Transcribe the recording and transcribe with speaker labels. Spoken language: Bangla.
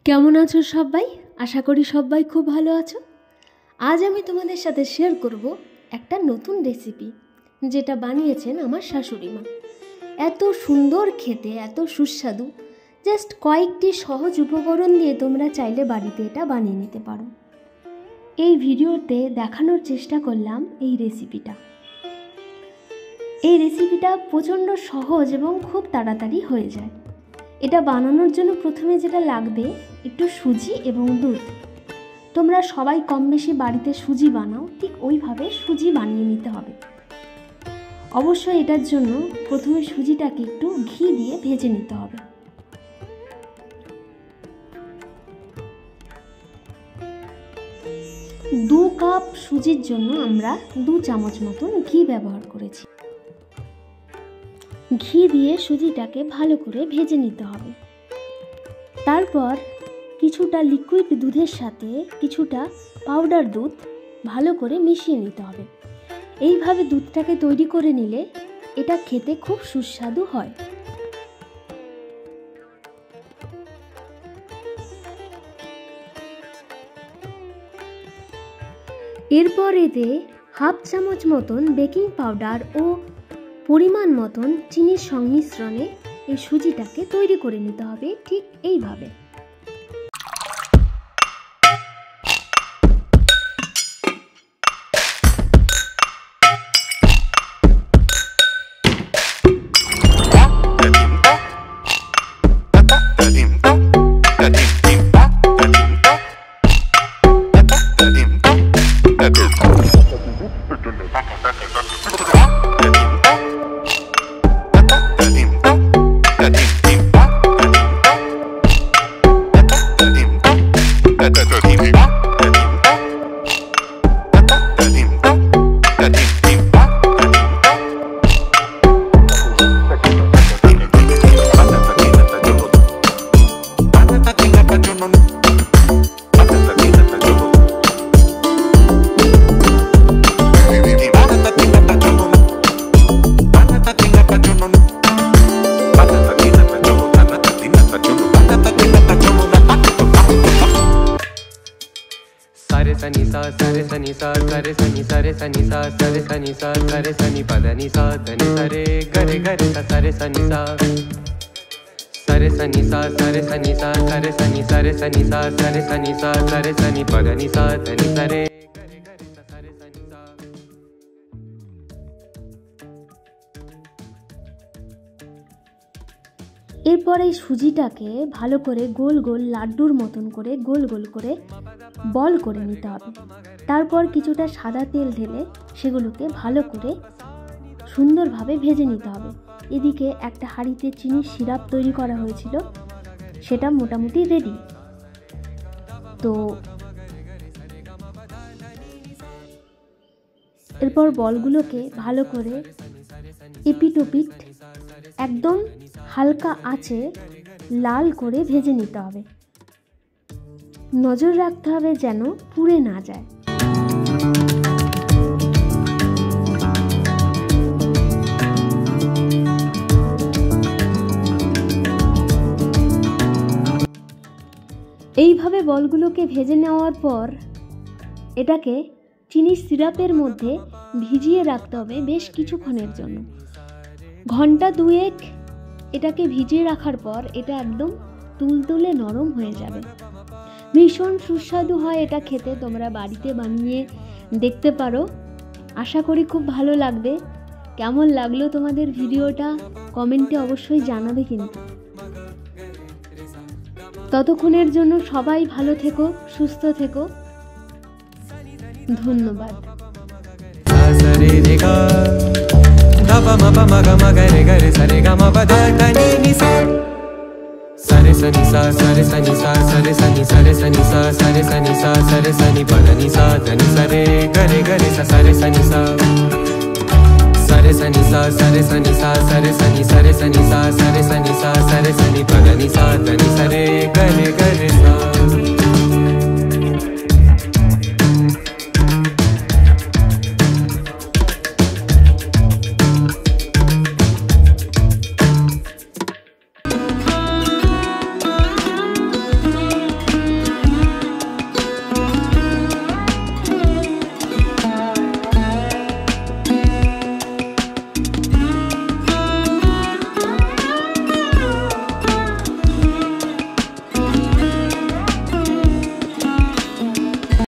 Speaker 1: কেমন আছো সবাই? আশা করি সবাই খুব ভালো আছো। আজ আমি তোমাদের সাথে শেয়ার করব একটা নতুন রেসিপি, যেটা বানিয়েছেন আমার শাশুড়ি মা। এত সুন্দর খেতে, এত সুস্বাদু, জাস্ট কয়েকটি সহজ উপকরণ দিয়ে তোমরা চাইলে বাড়িতে এটা বানিয়ে নিতে পারো। এই ভিডিওতে দেখানোর চেষ্টা করলাম এই রেসিপিটা। এই রেসিপিটা প্রচণ্ড সহজ এবং খুব তাড়াতাড়ি হয়ে যায়। এটা বানানোর জন্য প্রথমে যেটা লাগবে একটু সুজি এবং দুধ। তোমরা সবাই কম বেশি বাড়িতে সুজি বানাও, ঠিক ওইভাবে সুজি বানিয়ে নিতে হবে। অবশ্যই এটার জন্য প্রথমে সুজিটাকে একটু ঘি দিয়ে ভেজে নিতে হবে। দু কাপ সুজির জন্য আমরা 2 চামচ মতন ঘি ব্যবহার করেছি। ঘি দিয়ে সুজিটাকে ভালো করে ভেজে নিতে হবে। তারপর কিছুটা লিকুইড দুধের সাথে কিছুটা পাউডার দুধ ভালো করে মিশিয়ে নিতে হবে। এইভাবে দুধটাকে তৈরি করে নিলে এটা খেতে খুব সুস্বাদু হয়। এরপর এতে হাফ চামচ মতন বেকিং পাউডার ও পরিমাণ মতন চিনির সংমিশ্রণে এই সুজিটাকে তৈরি করে নিতে হবে ঠিক এইভাবে।
Speaker 2: सनी सा सरे सनी सा करे सनी सरे सनी सा सरे सनी सा करे सनी पदनी सा धनी सरे गरे गरे सा सरे सनी सा सरे सनी सा सरे सनी सा करे सनी सरे सनी सा सरे सनी सा करे सनी पदनी सा धनी सरे गरे गरे सा सरे सनी सा।
Speaker 1: এরপর এই সুজিটাকে ভালো করে গোল গোল লাড্ডুর মতন করে গোল গোল করে বল করে নিতে হবে। তারপর কিছুটা সাদা তেল ঢেলে সেগুলোকে ভালো করে সুন্দরভাবে ভেজে নিতে হবে। এদিকে একটা হাঁড়িতে চিনির সিরাপ তৈরি করা হয়েছিল, সেটা মোটামুটি রেডি। তো এরপর বলগুলোকে ভালো করে এপিট ওপিট একদম হালকা আঁচে লাল করে ভেজে নিতে হবে। নজর রাখতে হবে যেন পুড়ে না যায়। এইভাবে বলগুলোকে ভেজে নেওয়ার পর এটাকে চিনির সিরাপের মধ্যে ভিজিয়ে রাখতে হবে বেশ কিছুক্ষণের জন্য। ঘন্টা 2 এটাকে ভিজিয়ে রাখার পর এটা একদম তুলতুলে নরম হয়ে যাবে। ভীষণ সুস্বাদু হয় এটা খেতে। তোমরা বাড়িতে বানিয়ে দেখতে পারো, আশা করি খুব ভালো লাগবে। কেমন লাগলো তোমাদের ভিডিওটা কমেন্টে অবশ্যই জানাবে কিন্তু। ততক্ষণের জন্য সবাই ভালো থেকো, সুস্থ থেকো। ধন্যবাদ।
Speaker 2: सरे सनी सा सरे सनी सा सरे सनी सरे सनी सा सरे सनी सा सरे सनी पदनी सा धनी सरे गरे गरे सा सरे सनी सा सरे सनी सा सरे सनी सा सरे सनी सरे सनी सा सरे सनी सा सरे सनी पदनी सा धनी सरे गरे गरे